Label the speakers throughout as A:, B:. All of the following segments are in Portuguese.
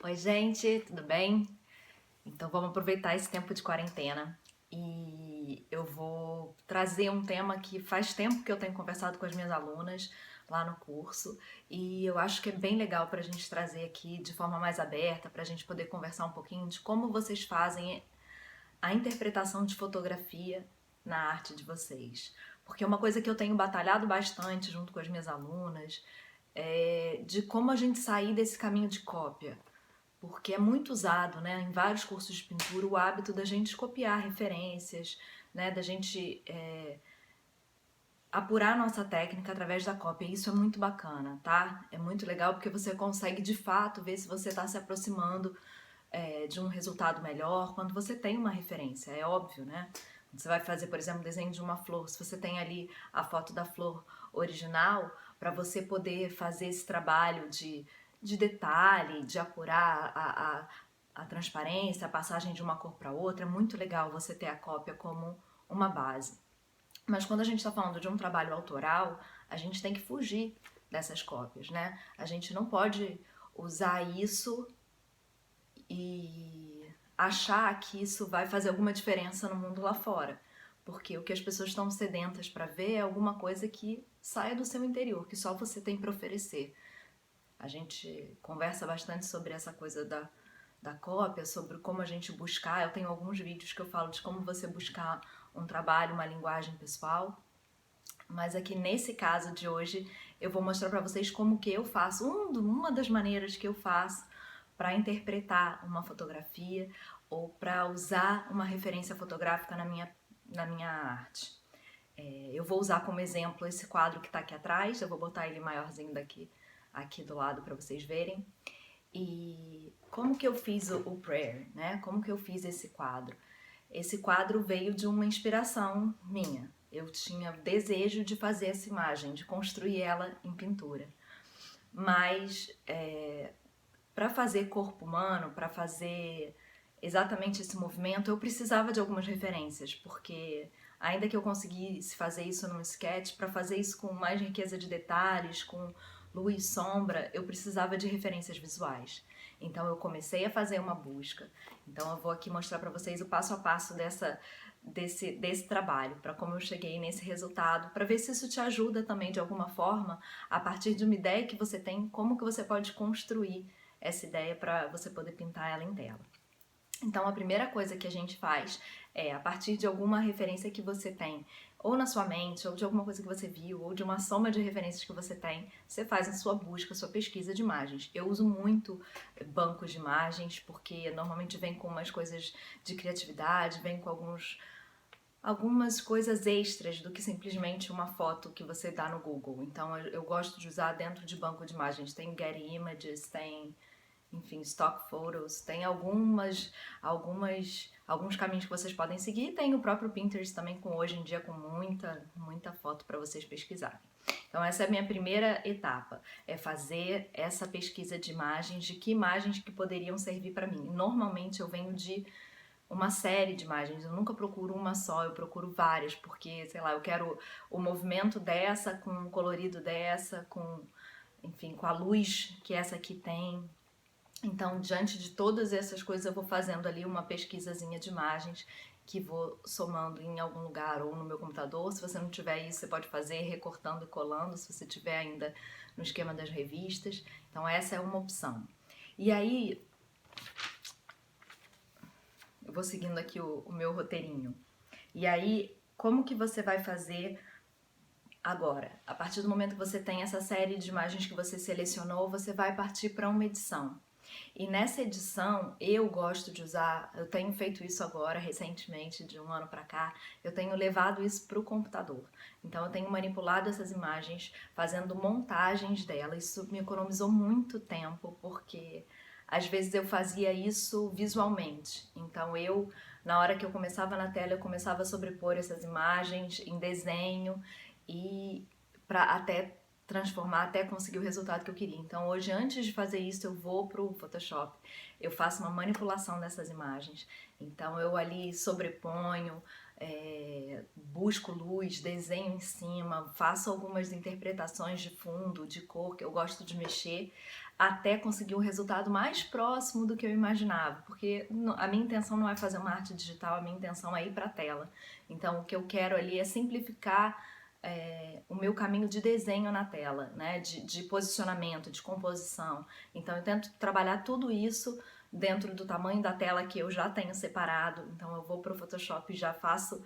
A: Oi, gente, tudo bem? Então vamos aproveitar esse tempo de quarentena e eu vou trazer um tema que faz tempo que eu tenho conversado com as minhas alunas lá no curso e eu acho que é bem legal para a gente trazer aqui de forma mais aberta, para a gente poder conversar um pouquinho de como vocês fazem a interpretação de fotografia na arte de vocês. Porque é uma coisa que eu tenho batalhado bastante junto com as minhas alunas é de como a gente sair desse caminho de cópia, porque é muito usado, né, em vários cursos de pintura o hábito da gente copiar referências, né, da gente apurar a nossa técnica através da cópia. E isso é muito bacana, tá? É muito legal porque você consegue de fato ver se você está se aproximando de um resultado melhor quando você tem uma referência, é óbvio, né? Você vai fazer, por exemplo, um desenho de uma flor, se você tem ali a foto da flor original, para você poder fazer esse trabalho de detalhe, de apurar a transparência, a passagem de uma cor para outra, é muito legal você ter a cópia como uma base. Mas quando a gente está falando de um trabalho autoral, a gente tem que fugir dessas cópias, né? A gente não pode usar isso e achar que isso vai fazer alguma diferença no mundo lá fora. Porque o que as pessoas estão sedentas para ver é alguma coisa que saia do seu interior, que só você tem para oferecer. A gente conversa bastante sobre essa coisa da cópia, sobre como a gente buscar. Eu tenho alguns vídeos que eu falo de como você buscar um trabalho, uma linguagem pessoal. Mas aqui nesse caso de hoje eu vou mostrar para vocês como que eu faço, uma das maneiras que eu faço para interpretar uma fotografia ou para usar uma referência fotográfica na minha arte. Eu vou usar como exemplo esse quadro que está aqui atrás, eu vou botar ele maiorzinho aqui do lado para vocês verem. E como que eu fiz o prayer, né? Como que eu fiz esse quadro? Esse quadro veio de uma inspiração minha. Eu tinha desejo de fazer essa imagem, de construir ela em pintura. Mas para fazer corpo humano, para fazer exatamente esse movimento, eu precisava de algumas referências, porque ainda que eu conseguisse fazer isso num sketch, para fazer isso com mais riqueza de detalhes, com luz e sombra, eu precisava de referências visuais. Então eu comecei a fazer uma busca. Então eu vou aqui mostrar para vocês o passo a passo desse trabalho, para como eu cheguei nesse resultado, para ver se isso te ajuda também de alguma forma, a partir de uma ideia que você tem, como que você pode construir essa ideia para você poder pintar ela em tela. Então a primeira coisa que a gente faz é, a partir de alguma referência que você tem, ou na sua mente, ou de alguma coisa que você viu, ou de uma soma de referências que você tem, você faz a sua busca, a sua pesquisa de imagens. Eu uso muito bancos de imagens, porque normalmente vem com umas coisas de criatividade, vem com algumas coisas extras do que simplesmente uma foto que você dá no Google. Então eu gosto de usar dentro de banco de imagens. Tem Getty Images, tem, enfim, Stock Photos, tem alguns caminhos que vocês podem seguir. Tem o próprio Pinterest também, com hoje em dia com muita foto para vocês pesquisarem. Então essa é a minha primeira etapa, é fazer essa pesquisa de imagens, de que imagens que poderiam servir para mim. Normalmente eu venho de uma série de imagens, eu nunca procuro uma só, eu procuro várias, porque, sei lá, eu quero o movimento dessa, com o colorido dessa, enfim, com a luz que essa aqui tem. Então, diante de todas essas coisas, eu vou fazendo ali uma pesquisazinha de imagens que vou somando em algum lugar ou no meu computador. Se você não tiver isso, você pode fazer recortando e colando, se você tiver ainda no esquema das revistas. Então, essa é uma opção. E aí, eu vou seguindo aqui o meu roteirinho. E aí, como que você vai fazer agora? A partir do momento que você tem essa série de imagens que você selecionou, você vai partir para uma edição. E nessa edição, eu gosto de usar, eu tenho feito isso agora, recentemente, de um ano para cá, eu tenho levado isso para o computador. Então eu tenho manipulado essas imagens, fazendo montagens delas. Isso me economizou muito tempo, porque às vezes eu fazia isso visualmente. Então na hora que eu começava na tela, eu começava a sobrepor essas imagens em desenho e para até transformar, até conseguir o resultado que eu queria. Então hoje, antes de fazer isso, eu vou pro Photoshop, eu faço uma manipulação dessas imagens. Então eu ali sobreponho, busco luz, desenho em cima, faço algumas interpretações de fundo, de cor, que eu gosto de mexer, até conseguir um resultado mais próximo do que eu imaginava, porque a minha intenção não é fazer uma arte digital, a minha intenção é ir para a tela. Então, o que eu quero ali é simplificar o meu caminho de desenho na tela, né? De posicionamento, de composição. Então, eu tento trabalhar tudo isso dentro do tamanho da tela que eu já tenho separado. Então, eu vou para o Photoshop e já faço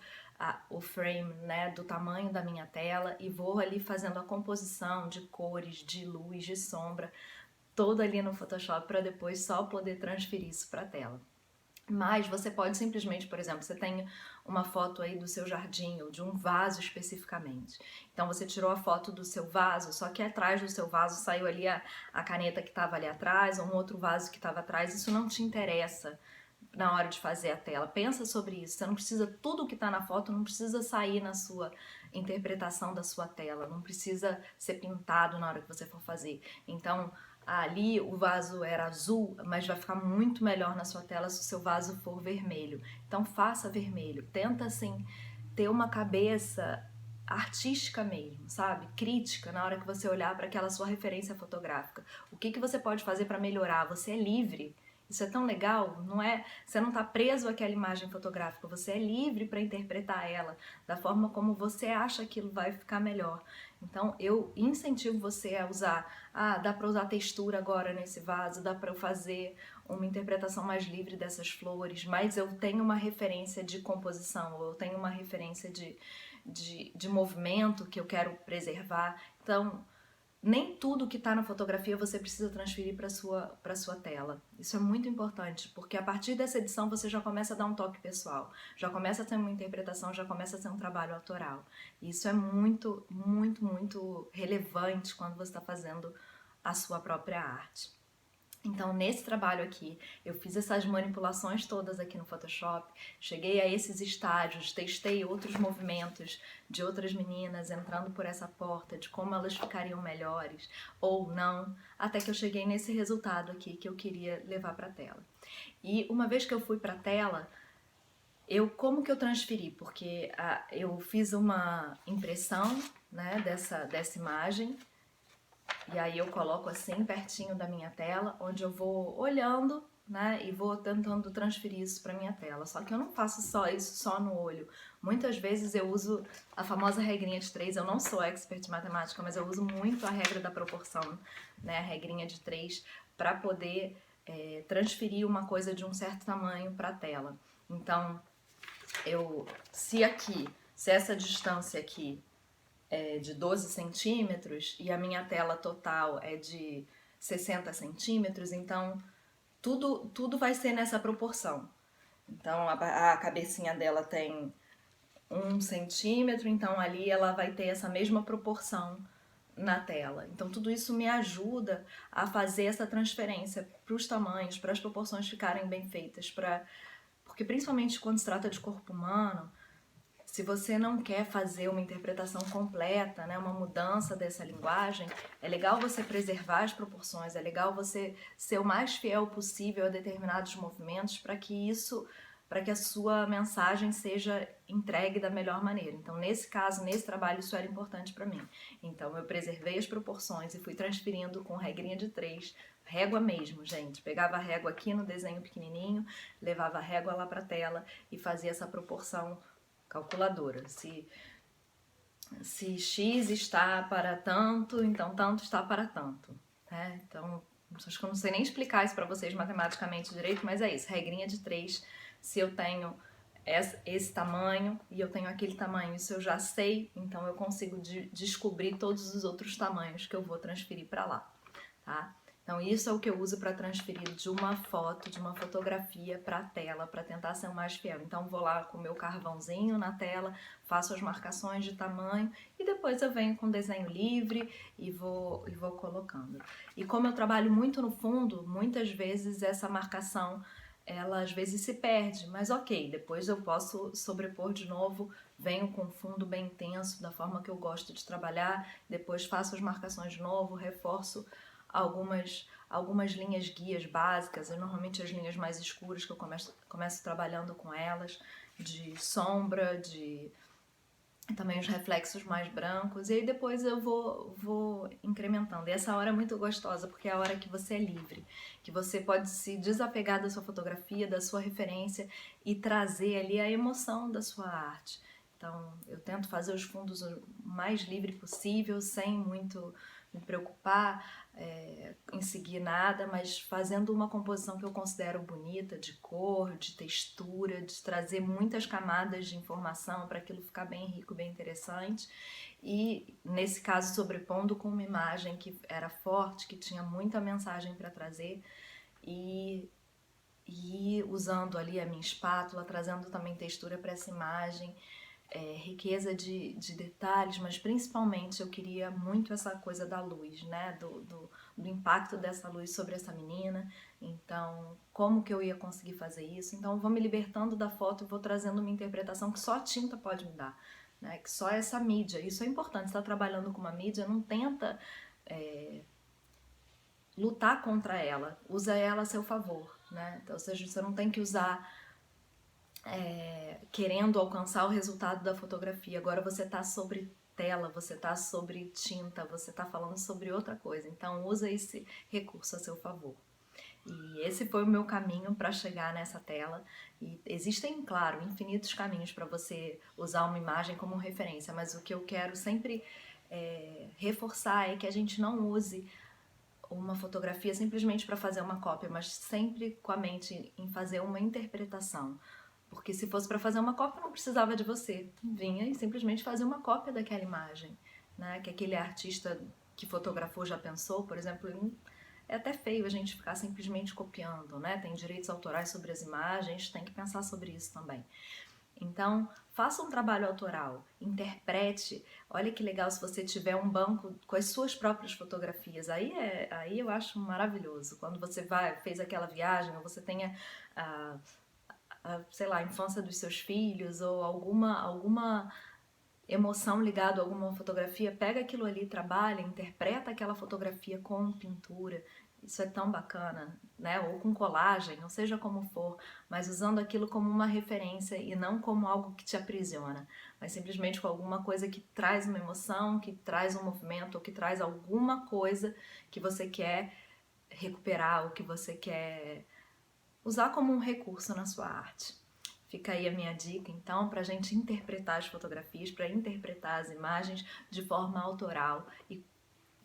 A: o frame, né, do tamanho da minha tela e vou ali fazendo a composição de cores, de luz, de sombra, toda ali no Photoshop para depois só poder transferir isso para a tela. Mas você pode simplesmente, por exemplo, você tem uma foto aí do seu jardim ou de um vaso especificamente. Então você tirou a foto do seu vaso, só que atrás do seu vaso saiu ali a caneta que estava ali atrás, ou um outro vaso que estava atrás. Isso não te interessa na hora de fazer a tela. Pensa sobre isso. Você não precisa, tudo que está na foto não precisa sair na sua interpretação da sua tela. Não precisa ser pintado na hora que você for fazer. Então, ali o vaso era azul, mas vai ficar muito melhor na sua tela se o seu vaso for vermelho. Então faça vermelho. Tenta assim ter uma cabeça artística mesmo, sabe? Crítica na hora que você olhar para aquela sua referência fotográfica. O que você pode fazer para melhorar? Você é livre. Isso é tão legal, não é? Você não está preso àquela imagem fotográfica, você é livre para interpretar ela da forma como você acha que aquilo vai ficar melhor. Então eu incentivo você a usar, dá para usar textura agora nesse vaso, dá para eu fazer uma interpretação mais livre dessas flores, mas eu tenho uma referência de composição, eu tenho uma referência de movimento que eu quero preservar. Então, nem tudo que está na fotografia você precisa transferir para sua tela. Isso é muito importante, porque a partir dessa edição você já começa a dar um toque pessoal, já começa a ter uma interpretação, já começa a ter um trabalho autoral. E isso é muito, muito, muito relevante quando você está fazendo a sua própria arte. Então, nesse trabalho aqui, eu fiz essas manipulações todas aqui no Photoshop, cheguei a esses estágios, testei outros movimentos de outras meninas entrando por essa porta, de como elas ficariam melhores ou não, até que eu cheguei nesse resultado aqui que eu queria levar para a tela. E uma vez que eu fui para a tela, como que eu transferi? Porque eu fiz uma impressão, né, dessa imagem, e aí eu coloco assim pertinho da minha tela, onde eu vou olhando, né, e vou tentando transferir isso para minha tela. Só que eu não faço só isso só no olho. Muitas vezes eu uso a famosa regrinha de 3. Eu não sou expert em matemática, mas eu uso muito a regra da proporção, né, a regrinha de 3, para poder transferir uma coisa de um certo tamanho para a tela. Então, se essa distância aqui de 12 centímetros e a minha tela total é de 60 centímetros, então tudo vai ser nessa proporção. Então a cabecinha dela tem 1 centímetro, então ali ela vai ter essa mesma proporção na tela. Então tudo isso me ajuda a fazer essa transferência para os tamanhos, para as proporções ficarem bem feitas, porque principalmente quando se trata de corpo humano, se você não quer fazer uma interpretação completa, né, uma mudança dessa linguagem, é legal você preservar as proporções, é legal você ser o mais fiel possível a determinados movimentos para que a sua mensagem seja entregue da melhor maneira. Então, nesse caso, nesse trabalho, isso era importante para mim. Então, eu preservei as proporções e fui transferindo com regrinha de 3, régua mesmo, gente. Pegava a régua aqui no desenho pequenininho, levava a régua lá para a tela e fazia essa proporção calculadora. Se X está para tanto, então tanto está para tanto. Né? Então, acho que eu não sei nem explicar isso para vocês matematicamente direito, mas é isso, regrinha de 3. Se eu tenho esse tamanho e eu tenho aquele tamanho, isso eu já sei, então eu consigo descobrir todos os outros tamanhos que eu vou transferir para lá. Tá? Então isso é o que eu uso para transferir de uma foto, de uma fotografia para a tela, para tentar ser o mais fiel. Então vou lá com o meu carvãozinho na tela, faço as marcações de tamanho e depois eu venho com desenho livre e vou colocando. E como eu trabalho muito no fundo, muitas vezes essa marcação, ela às vezes se perde, mas ok, depois eu posso sobrepor de novo, venho com um fundo bem intenso, da forma que eu gosto de trabalhar, depois faço as marcações de novo, reforço algumas linhas guias básicas, e normalmente as linhas mais escuras que eu começo trabalhando com elas. de sombra, de também os reflexos mais brancos, e aí depois eu vou incrementando. E essa hora é muito gostosa, porque é a hora que você é livre, que você pode se desapegar da sua fotografia, da sua referência e trazer ali a emoção da sua arte. Então eu tento fazer os fundos o mais livre possível, sem muito me preocupar em seguir nada, mas fazendo uma composição que eu considero bonita, de cor, de textura, de trazer muitas camadas de informação para aquilo ficar bem rico, bem interessante. E nesse caso sobrepondo com uma imagem que era forte, que tinha muita mensagem para trazer, e usando ali a minha espátula, trazendo também textura para essa imagem, riqueza de detalhes, mas principalmente eu queria muito essa coisa da luz, né? Do impacto dessa luz sobre essa menina. Então, como que eu ia conseguir fazer isso? Então, eu vou me libertando da foto e vou trazendo uma interpretação que só a tinta pode me dar, né? Que só essa mídia. Isso é importante. Você está trabalhando com uma mídia, não tenta lutar contra ela, usa ela a seu favor, né? Então, ou seja, você não tem que usar querendo alcançar o resultado da fotografia. Agora você está sobre tela, você está sobre tinta, você está falando sobre outra coisa. Então usa esse recurso a seu favor. E esse foi o meu caminho para chegar nessa tela. E existem, claro, infinitos caminhos para você usar uma imagem como referência, mas o que eu quero sempre reforçar é que a gente não use uma fotografia simplesmente para fazer uma cópia, mas sempre com a mente em fazer uma interpretação. Porque se fosse para fazer uma cópia, não precisava de você. Vinha e simplesmente fazia uma cópia daquela imagem, né? Que aquele artista que fotografou já pensou, por exemplo. É até feio a gente ficar simplesmente copiando, né? Tem direitos autorais sobre as imagens, tem que pensar sobre isso também. Então, faça um trabalho autoral, interprete. Olha que legal se você tiver um banco com as suas próprias fotografias. Aí eu acho maravilhoso. Quando você fez aquela viagem, ou você tenha sei lá, a infância dos seus filhos ou alguma emoção ligada a alguma fotografia, pega aquilo ali, trabalha, interpreta aquela fotografia com pintura. Isso é tão bacana, né? Ou com colagem, ou seja como for, mas usando aquilo como uma referência e não como algo que te aprisiona, mas simplesmente com alguma coisa que traz uma emoção, que traz um movimento, ou que traz alguma coisa que você quer recuperar, ou que você quer usar como um recurso na sua arte. Fica aí a minha dica, então, para a gente interpretar as fotografias, para interpretar as imagens de forma autoral e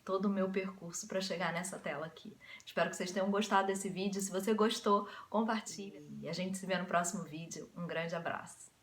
A: todo o meu percurso para chegar nessa tela aqui. Espero que vocês tenham gostado desse vídeo. Se você gostou, compartilhe. E a gente se vê no próximo vídeo. Um grande abraço.